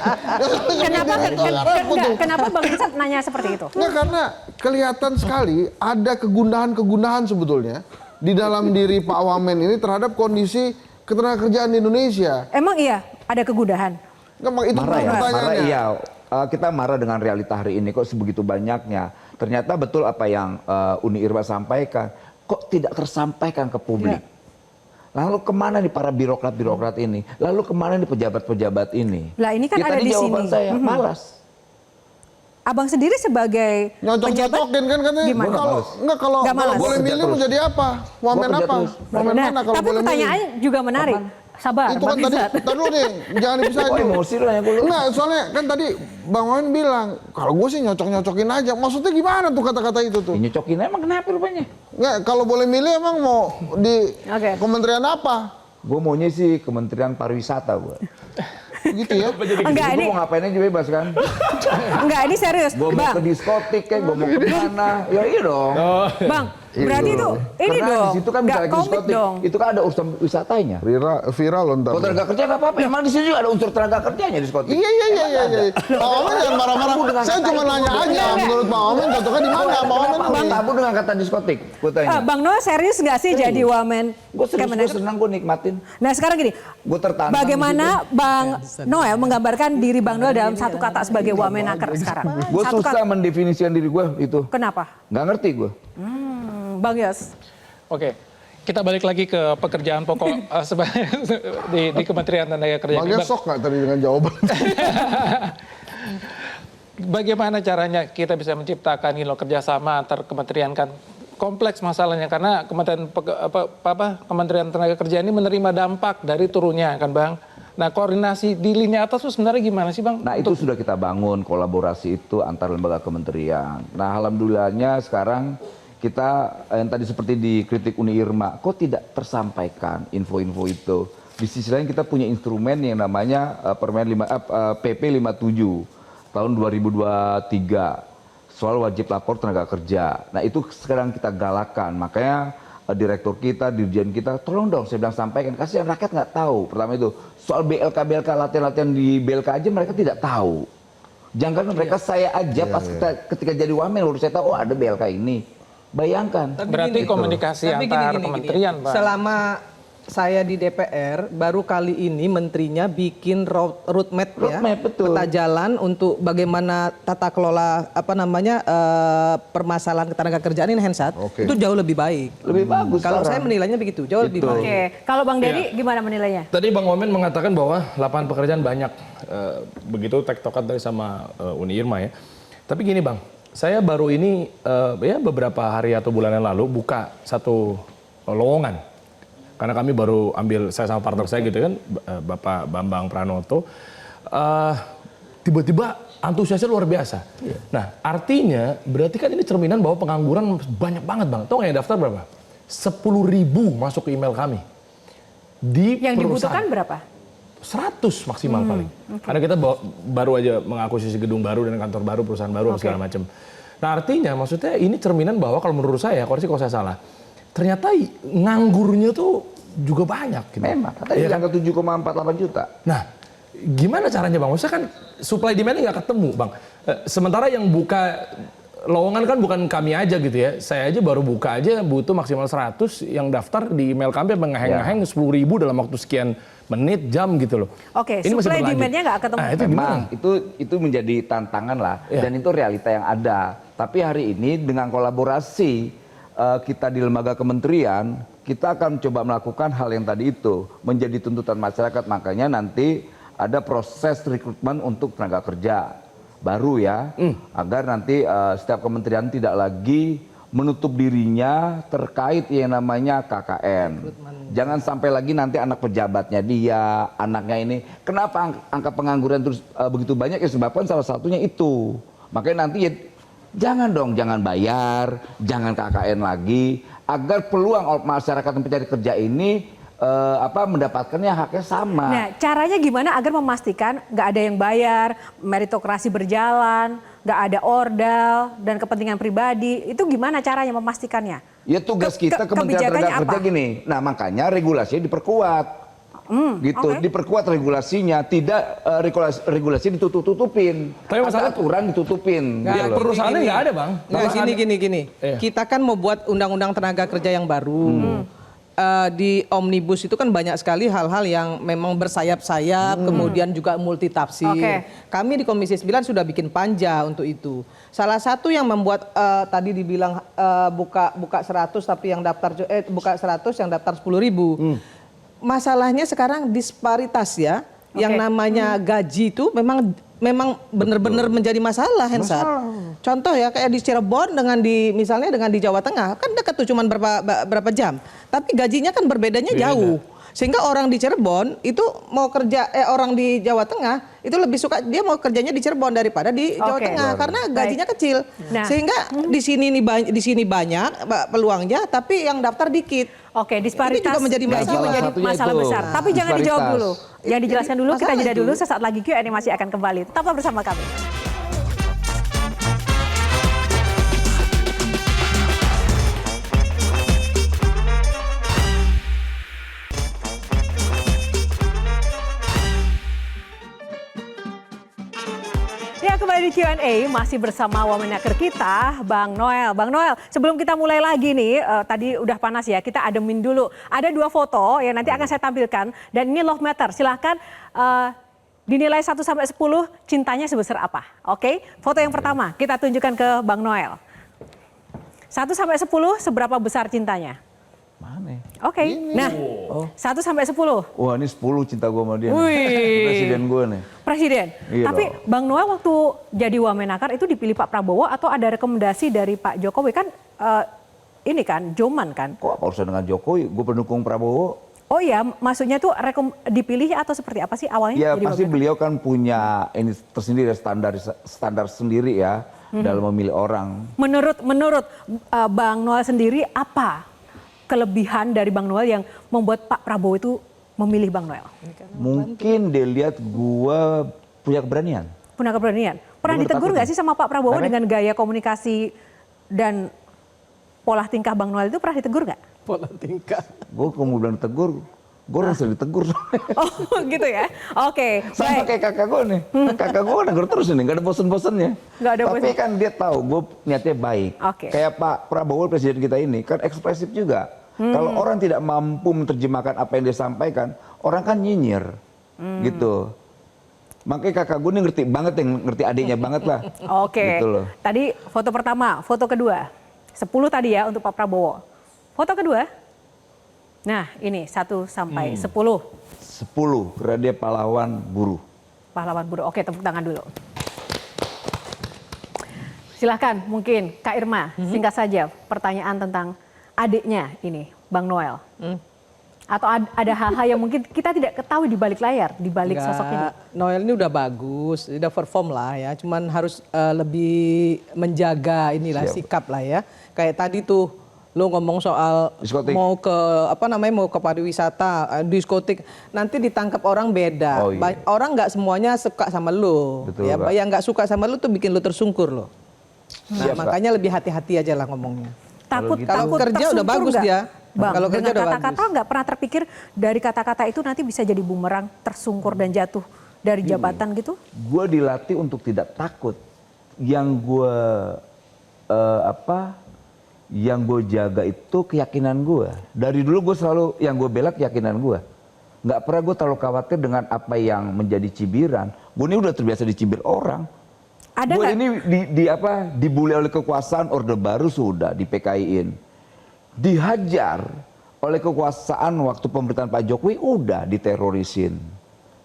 Kenapa Bang Richard nanya seperti itu? Nggak, karena kelihatan sekali ada kegundahan-kegundahan sebetulnya di dalam diri Pak Wamen ini terhadap kondisi ketenagakerjaan di Indonesia. Emang iya ada kegundahan? Nggak, itu Marah ya, pertanyaannya. marah iya. Kita marah dengan realita hari ini kok sebegitu banyaknya. Ternyata betul apa yang Uni Irma sampaikan, kok tidak tersampaikan ke publik. Ya. Lalu kemana nih para birokrat-birokrat ini? Lalu kemana nih pejabat-pejabat ini? Lah ini kan Ya, ada tadi di jawaban sini. saya, malas. Abang sendiri sebagai Nyocok-nyocokin kan katanya. Gimana? Kalau Nggak malas. boleh Gua milih kerja mau terus. jadi apa? Wamen Gua kerja apa? terus. Wamen Nah, mana kalau tapi boleh milih? pertanyaan juga menarik. Sabar, Itu kan Bang tadi, Richard. dulu nih, jangan dipisahin Kok dulu. emosi lah ya gue? Enggak, soalnya kan tadi Bang Wamen bilang, kalau gue sih nyocok-nyocokin aja. Maksudnya gimana tuh kata-kata itu tuh? Nyocokin emang kenapa rupanya? Enggak, kalau boleh milih emang mau di Oke. kementerian apa? Gue maunya sih Kementerian Pariwisata gue. Gitu ya? Enggak, Gue ini mau ngapain aja bebas kan? enggak, ini serius. Gue mau Bang, ke diskotik kayak gue mau ke mana? Ya iya dong. Bang, Berarti itu ini Karena dong. di situ kan misalnya diskotik, itu kan ada urusan wisatanya. Viral loh ntar. Kalau tenaga kerja nggak apa-apa, emang di sini juga ada unsur tenaga kerjanya diskotik. Iya. Pak Omen jangan marah-marah. Saya cuma nanya aja, menurut Pak Omen cocoknya di mana? Pak Omen Bang tabu dengan kata diskotik, gue tanya. Bang Noel serius nggak sih jadi wamen? Gue senang, gue nikmatin. Nah sekarang gini, Gue tertantang. bagaimana Bang Noel menggambarkan diri Bang Noel dalam satu kata sebagai wamenaker sekarang? Gue Satu susah mendefinisikan diri gue itu. Kenapa? Nggak ngerti gue. Bang Yos. Oke, kita balik lagi ke pekerjaan pokok di Kementerian Tenaga Kerja. Bang sok nggak tadi dengan jawaban? Bagaimana caranya kita bisa menciptakan kerjasama antar kementerian, kan kompleks masalahnya karena Kementerian Tenaga Kerja ini menerima dampak dari turunnya kan Bang. Nah koordinasi di lini atas itu sebenarnya gimana sih Bang? Nah itu sudah kita bangun kolaborasi itu antar lembaga kementerian. Nah alhamdulillahnya sekarang kita yang tadi seperti dikritik Uni Irma, kok tidak tersampaikan info-info itu. Di sisi lain kita punya instrumen yang namanya PP 57 tahun 2023 soal wajib lapor tenaga kerja. Nah itu sekarang kita galakan, makanya direktur kita, dirjen kita, tolong dong saya bilang sampaikan, kasihan rakyat nggak tahu. Pertama itu soal BLK latihan-latihan di BLK aja mereka tidak tahu. Jangan mereka saya aja pas ketika jadi wamen baru saya tahu oh ada BLK ini. Bayangkan. Berarti komunikasi antar kementerian, Pak. Selama saya di DPR, baru kali ini menterinya bikin roadmap ya, betul. Peta jalan untuk bagaimana tata kelola permasalahan ketenaga kerjaan ini Hensat, itu jauh lebih baik. Lebih bagus. Kalau saya menilainya begitu, jauh lebih baik. Oke, kalau Bang Dedi gimana menilainya? Tadi Bang Omen mengatakan bahwa lapangan pekerjaan banyak, begitu tektokan tadi sama Uni Irma ya. Tapi gini Bang, saya baru ini beberapa hari atau bulan yang lalu buka satu lowongan. Karena kami baru ambil, saya sama partner saya gitu kan, Bapak Bambang Pranoto. Tiba-tiba antusiasnya luar biasa. Nah artinya berarti kan ini cerminan bahwa pengangguran banyak banget Bang. Tahu nggak yang daftar berapa? 10.000 masuk ke email kami. Yang dibutuhkan berapa? 100 maksimal paling. Karena kita baru aja mengakuisisi gedung baru dan kantor baru, perusahaan baru, segala macam. Nah artinya maksudnya ini cerminan bahwa kalau menurut saya, koreksi kalau saya salah, ternyata nganggurnya tuh juga banyak. Gitu. Memang, katanya yang ke 7,48 juta. Nah gimana caranya Bang? Maksudnya kan supply demand-nya nggak ketemu Bang. Sementara yang buka lowongan kan bukan kami aja gitu ya. Saya aja baru buka aja butuh maksimal 100, yang daftar di email kami mengeheng-ngeheng 10.000 dalam waktu sekian menit, jam gitu loh. Oke, ini supply demand-nya nggak ketemu. Nah, itu memang itu menjadi tantangan lah dan itu realita yang ada. Tapi hari ini dengan kolaborasi kita di lembaga kementerian, kita akan coba melakukan hal yang tadi itu menjadi tuntutan masyarakat. Makanya nanti ada proses rekrutmen untuk tenaga kerja baru ya, agar nanti setiap kementerian tidak lagi menutup dirinya terkait yang namanya KKN. Jangan sampai lagi nanti anak pejabatnya dia, anaknya ini. Kenapa angka pengangguran terus begitu banyak? Ya sebabkan salah satunya itu. Makanya nanti ya jangan bayar, jangan KKN lagi, agar peluang masyarakat pencari kerja ini mendapatkannya haknya sama. Nah, caranya gimana agar memastikan nggak ada yang bayar, meritokrasi berjalan, nggak ada ordal dan kepentingan pribadi, itu gimana caranya memastikannya? Ya tugas kita Kementerian Tenaga Kerja gini. Nah makanya regulasinya diperkuat, diperkuat regulasinya, tidak regulasi ditutup-tutupin. Tapi masalah aturan ditutupin. Perusahaannya nggak ada Bang. Nah, gini. Kita kan mau buat undang-undang tenaga kerja yang baru. Di Omnibus itu kan banyak sekali hal-hal yang memang bersayap-sayap, kemudian juga multitafsir. Kami di Komisi 9 sudah bikin panja untuk itu. Salah satu yang membuat tadi dibilang buka 100 tapi yang daftar buka 100 yang daftar 10.000. Masalahnya sekarang disparitas ya. Yang namanya gaji itu memang benar-benar menjadi masalah Hensat. Contoh ya kayak di Cirebon misalnya dengan di Jawa Tengah kan dekat tuh cuman berapa jam. Tapi gajinya kan berbedanya jauh. Sehingga orang di Cirebon itu mau kerja orang di Jawa Tengah itu lebih suka dia mau kerjanya di Cirebon daripada di Jawa Tengah karena gajinya kecil. Sehingga di sini banyak peluangnya tapi yang daftar dikit. Oke, disparitas juga menjadi masalah besar. Tapi jangan dijawab dulu. Yang dijelaskan dulu, kita jeda dulu. Sesaat lagi Q&A masih akan kembali. Tetaplah bersama kami. di Q&A masih bersama Wamenaker kita, Bang Noel. Bang Noel, sebelum kita mulai lagi nih, tadi udah panas ya, kita ademin dulu. Ada 2 foto yang nanti akan saya tampilkan, dan ini love meter. Silahkan dinilai 1 sampai 10, cintanya sebesar apa? Oke, foto yang pertama kita tunjukkan ke Bang Noel. 1 sampai 10, seberapa besar cintanya? Mana? Oke, nah 1 sampai 10. Wah, ini 10 cinta gue sama dia. Wih. Presiden gue nih. Presiden. Iya Tapi dong. Bang Noel waktu jadi Wamenakar itu dipilih Pak Prabowo atau ada rekomendasi dari Pak Jokowi kan? Ini kan Joman kan? Kok apa urusan dengan Jokowi? Gue pendukung Prabowo. Oh ya, maksudnya tuh dipilih atau seperti apa sih awalnya? Ya jadi pasti Wamenakar? beliau kan punya ini tersendiri, standar sendiri ya dalam memilih orang. Menurut Bang Noel sendiri, apa kelebihan dari Bang Noel yang membuat Pak Prabowo itu memilih Bang Noel? Mungkin dia lihat gua punya keberanian. Punya keberanian. Pernah Gua ditegur takut nggak nih. sih sama Pak Prabowo Kenapa? dengan gaya komunikasi dan pola tingkah Bang Noel itu, pernah ditegur nggak? Pola tingkah. Gue kalau mau bilang tegur, gue orang sering ditegur. Oh gitu ya. Oke. Sama baik. kayak kakak gue nih. Kakak gue negur terus nih, gak ada bosen-bosennya. Nggak ada Tapi bosen. kan dia tahu gue niatnya baik. Oke. Kayak Pak Prabowo presiden kita ini kan ekspresif juga. Kalau orang tidak mampu menerjemahkan apa yang dia sampaikan, orang kan nyinyir. Gitu. Makanya kakak gue nih ngerti banget, yang ngerti adiknya banget lah. Oke. Gitu loh. Tadi foto pertama, foto kedua. 10 tadi ya untuk Pak Prabowo. Foto kedua. Nah, ini 1 sampai 10. 10, karena dia pahlawan buruh. Pahlawan buruh. Oke, tepuk tangan dulu. Silahkan mungkin Kak Irma, singkat saja pertanyaan tentang adiknya ini, Bang Noel. Atau ada hal-hal yang mungkin kita tidak ketahui di balik layar, di balik sosok ini. Noel ini udah bagus, udah perform lah ya. Cuman harus lebih menjaga inilah Siap. sikap lah ya. Kayak tadi tuh lo ngomong soal Diskotik. mau ke mau ke pariwisata, diskotik, nanti ditangkap orang beda. Oh, iya. Orang nggak semuanya suka sama lo. Betul, Ya, Pak. yang nggak suka sama lo tuh bikin lo tersungkur lo. Nah, Siap, Pak. makanya lebih hati-hati aja lah ngomongnya. Takut Kalau kerja udah bagus nggak? dia. Bang, Kalau kerja dengan udah kata-kata nggak pernah terpikir dari kata-kata itu nanti bisa jadi bumerang, tersungkur dan jatuh dari jabatan gitu? Gue dilatih untuk tidak takut. Yang gue yang gue jaga itu keyakinan gue. Dari dulu gue selalu yang gue bela keyakinan gue. Nggak pernah gue terlalu khawatir dengan apa yang menjadi cibiran. Gue ini udah terbiasa dicibir orang. Ada Gue nggak? ini dibully oleh kekuasaan Orde Baru sudah di PKI-in. Dihajar oleh kekuasaan waktu pemerintahan Pak Jokowi udah diterorisin.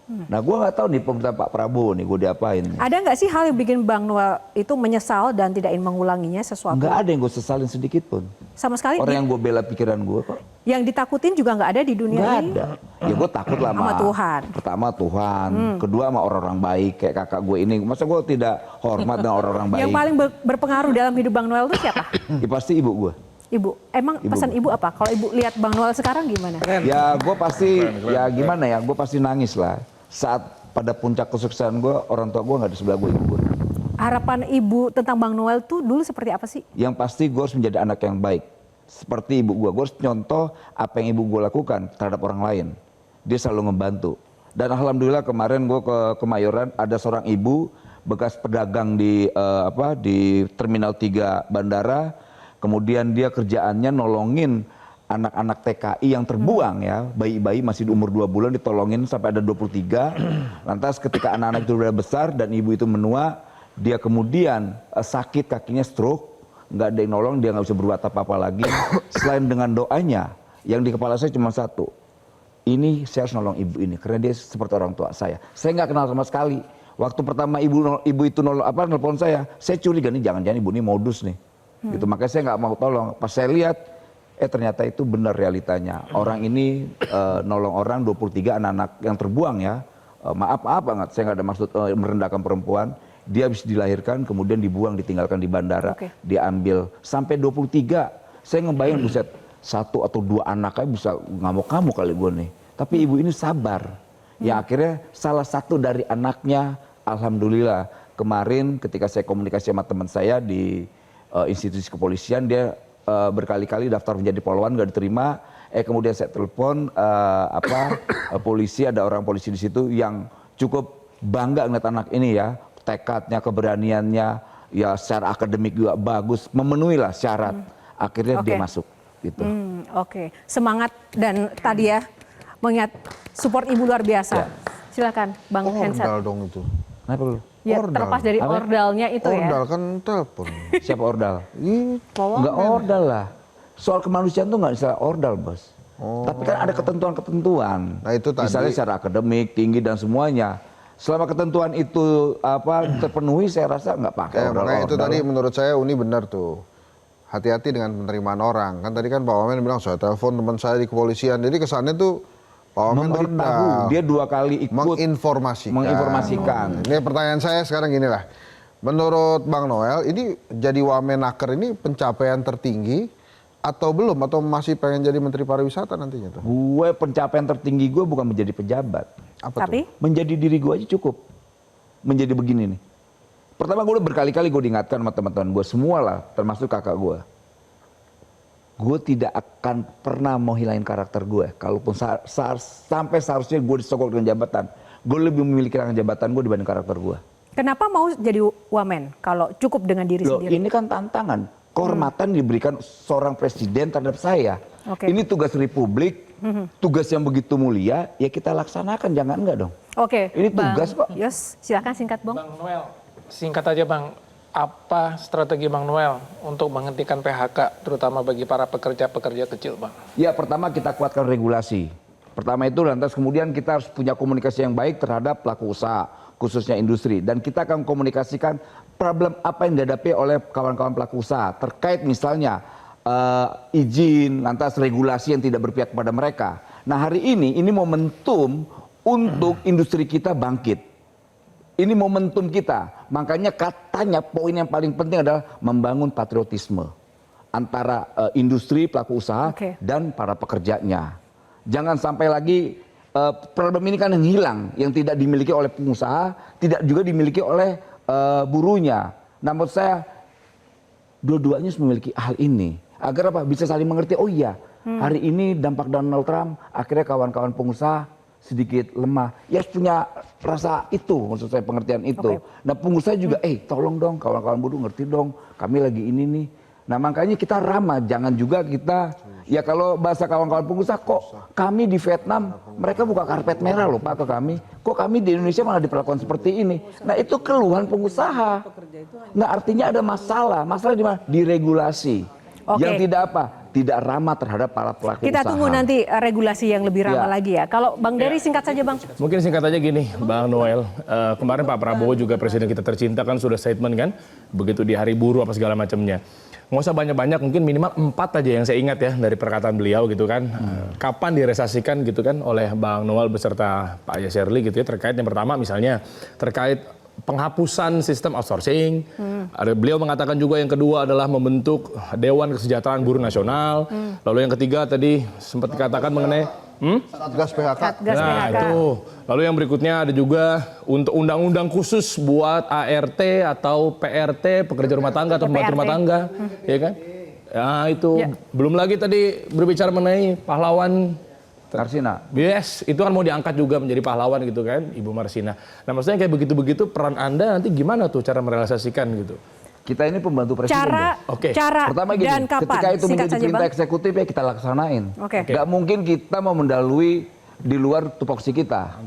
Nah gue nggak tahu nih pemerintahan Pak Prabowo nih gue diapain. Ada nggak sih hal yang bikin Bang Noel itu menyesal dan tidak ingin mengulanginya sesuatu? Nggak ada yang gue sesalin sedikit pun. Sama sekali. Orang yang gue bela pikiran gue kok. Yang ditakutin juga nggak ada di dunia Nggak ini. ada. Ya gue takut lah Sama Tuhan. Pertama Tuhan, kedua sama orang-orang baik kayak kakak gue ini. Masa gue tidak hormat dengan orang-orang baik? Yang paling berpengaruh dalam hidup Bang Noel itu siapa? Ya pasti ibu gue. Ibu. Emang Ibu. pesan ibu apa? Kalau ibu lihat Bang Noel sekarang gimana? Ya gue pasti, ya gimana ya, gue pasti nangis lah. Saat pada puncak kesuksesan gue, orang tua gue nggak di sebelah gue, ibu gue. Harapan ibu tentang Bang Noel tuh dulu seperti apa sih? Yang pasti gue harus menjadi anak yang baik. Seperti ibu gue harus nyontoh apa yang ibu gue lakukan terhadap orang lain. Dia selalu ngebantu. Dan alhamdulillah kemarin gue ke Kemayoran, ada seorang ibu bekas pedagang di Terminal 3 Bandara. Kemudian dia kerjaannya nolongin anak-anak TKI yang terbuang ya, bayi-bayi masih di umur 2 bulan ditolongin sampai ada 23. Lantas ketika anak-anak itu udah besar dan ibu itu menua, dia kemudian sakit kakinya stroke, nggak ada yang nolong, dia nggak bisa berbuat apa-apa lagi. Selain dengan doanya, yang di kepala saya cuma satu, ini saya harus nolong ibu ini karena dia seperti orang tua saya. Saya nggak kenal sama sekali. Waktu pertama ibu itu nelpon saya curiga nih jangan-jangan ibu ini modus nih. Gitu, makanya saya nggak mau tolong. Pas saya lihat, ternyata itu benar realitanya. Orang ini nolong orang 23 anak-anak yang terbuang ya. Maaf banget, saya nggak ada maksud merendahkan perempuan. Dia habis dilahirkan, kemudian dibuang, ditinggalkan di bandara. Diambil sampai 23. Saya ngebayang buset, 1 atau 2 anaknya bisa ngamuk-ngamuk kali gue nih. Tapi ibu ini sabar. Ya akhirnya salah satu dari anaknya, alhamdulillah kemarin ketika saya komunikasi sama teman saya di institusi kepolisian, dia berkali-kali daftar menjadi polwan nggak diterima. Kemudian saya telepon polisi, ada orang polisi di situ yang cukup bangga ngeliat anak ini ya, tekadnya, keberaniannya, ya secara akademik juga bagus, memenuhi lah syarat. Akhirnya dia masuk gitu. Oke, semangat dan tadi ya mengingat support ibu luar biasa. Silakan Bang Hensat. Ordal dong itu. Kenapa lu? Ya Ordal. terlepas dari ordalnya itu ya. Ordal kan telepon. Siapa ordal? Pak Enggak Wamen. ordal lah. Soal kemanusiaan tuh nggak bisa ordal, Bos. Tapi kan ada ketentuan-ketentuan. Nah, itu tadi. Misalnya secara akademik, tinggi dan semuanya. Selama ketentuan itu terpenuhi, saya rasa nggak pakai ordal. Makanya itu tadi menurut saya Uni benar tuh. Hati-hati dengan penerimaan orang. Kan tadi kan Pak Wamen bilang saya telepon teman saya di kepolisian. Jadi kesannya tuh Pak Wamen memberitahu. Dia 2 kali ikut menginformasikan. Ini pertanyaan saya sekarang gini lah. Menurut Bang Noel, ini jadi Wamenaker ini pencapaian tertinggi atau belum? Atau masih pengen jadi Menteri Pariwisata nantinya tuh? Gue pencapaian tertinggi gue bukan menjadi pejabat. Apa tuh? Menjadi diri gue aja cukup. Menjadi begini nih. Pertama gue berkali-kali gue diingatkan sama teman-teman gue semua lah, termasuk kakak gue. Gue tidak akan pernah mau hilangin karakter gue. Kalaupun sampai seharusnya gue disogok dengan jabatan, gue lebih memiliki jabatan gue dibanding karakter gue. Kenapa mau jadi wamen kalau cukup dengan diri sendiri? Ini kan tantangan. Kehormatan diberikan seorang presiden terhadap saya. Ini tugas republik, tugas yang begitu mulia, ya kita laksanakan, jangan enggak dong. Ini tugas kok. Yos, silakan singkat Bang. Bang Noel, singkat aja Bang, apa strategi Bang Noel untuk menghentikan PHK, terutama bagi para pekerja-pekerja kecil Bang? Ya pertama kita kuatkan regulasi. Pertama itu lantas kemudian kita harus punya komunikasi yang baik terhadap pelaku usaha, khususnya industri. Dan kita akan komunikasikan problem apa yang dihadapi oleh kawan-kawan pelaku usaha terkait misalnya izin, lantas regulasi yang tidak berpihak kepada mereka. Nah hari ini momentum untuk industri kita bangkit. Ini momentum kita. Makanya katanya poin yang paling penting adalah membangun patriotisme antara industri, pelaku usaha dan para pekerjanya. Jangan sampai lagi problem ini kan yang hilang, yang tidak dimiliki oleh pengusaha, tidak juga dimiliki oleh buruhnya. Namun saya dua-duanya memiliki hal ini agar apa bisa saling mengerti. Oh iya, hari ini dampak Donald Trump akhirnya kawan-kawan pengusaha sedikit lemah. Ya harus punya rasa itu, maksud saya pengertian itu. Nah pengusaha juga, tolong dong kawan-kawan buruh ngerti dong, kami lagi ini nih. Nah makanya kita ramah, jangan juga kita, ya kalau bahasa kawan-kawan pengusaha, kok kami di Vietnam, mereka buka karpet merah loh Pak ke kami, kok kami di Indonesia malah diperlakukan seperti ini. Nah itu keluhan pengusaha. Nah artinya ada masalah di mana? Di regulasi. Yang tidak apa? Tidak ramah terhadap para pelaku usaha. Kita tunggu nanti regulasi yang lebih ramah lagi ya. Kalau Bang Dery singkat saja Bang. Mungkin singkat aja gini Bang Noel. Kemarin Pak Prabowo juga presiden kita tercinta kan sudah statement kan. Begitu di hari buruh apa segala macamnya. Nggak usah banyak-banyak, mungkin minimal 4 aja yang saya ingat ya dari perkataan beliau gitu kan. Kapan direalisasikan gitu kan oleh Bang Noel beserta Pak Yasserli gitu ya. Terkait yang pertama misalnya terkait penghapusan sistem outsourcing. Beliau mengatakan juga yang kedua adalah membentuk Dewan Kesejahteraan Buruh Nasional. Lalu yang ketiga tadi sempat dikatakan mengenai Satgas PHK. Nah itu. Lalu yang berikutnya ada juga untuk undang-undang khusus buat ART atau PRT, pekerja rumah tangga atau pembantu rumah tangga. Ya kan? Nah itu. Belum lagi tadi berbicara mengenai pahlawan Marsina. Yes, itu kan mau diangkat juga menjadi pahlawan gitu kan, Ibu Marsina. Nah maksudnya kayak begitu-begitu peran Anda nanti gimana tuh cara merealisasikan gitu? Kita ini pembantu presiden. Cara pertama gini, dan kapan? Ketika itu menjadi perintah eksekutif ya kita laksanain. Gak mungkin kita mau mendahului di luar tupoksi kita.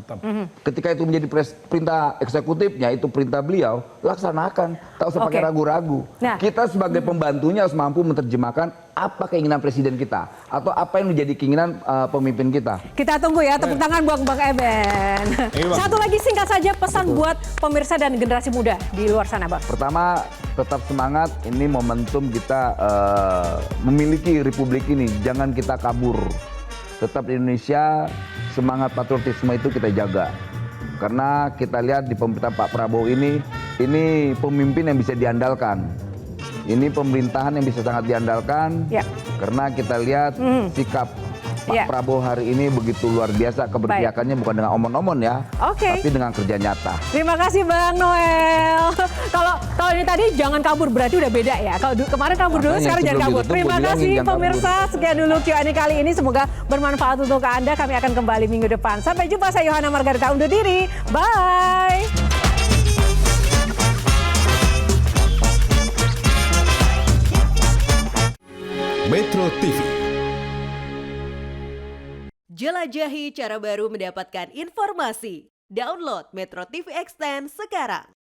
Ketika itu menjadi perintah eksekutifnya, itu perintah beliau, laksanakan. Tak usah pakai ragu-ragu. Kita sebagai pembantunya harus mampu menerjemahkan apa keinginan presiden kita atau apa yang menjadi keinginan pemimpin kita. Kita tunggu ya, tepuk tangan buat Bang Eben. Satu lagi singkat saja pesan buat pemirsa dan generasi muda di luar sana Bang. Pertama, tetap semangat, ini momentum kita memiliki republik ini, jangan kita kabur. Tetap di Indonesia, semangat patriotisme itu kita jaga. Karena kita lihat di pemerintahan Pak Prabowo ini pemimpin yang bisa diandalkan. Ini pemerintahan yang bisa sangat diandalkan. Karena kita lihat sikap Pak Prabowo hari ini begitu luar biasa, keberpihakannya bukan dengan omon-omon ya, tapi dengan kerja nyata. Terima kasih Bang Noel. Kalau ini tadi jangan kabur berarti udah beda ya. Kalau kemarin kabur dulu, sekarang jangan kabur. Terima kasih pemirsa, sekian dulu Q&A kali ini. Semoga bermanfaat untuk Anda. Kami akan kembali minggu depan. Sampai jumpa, saya Yohana Margarita undur diri. Bye. Metro TV. Jelajahi cara baru mendapatkan informasi. Download Metro TV Extend sekarang.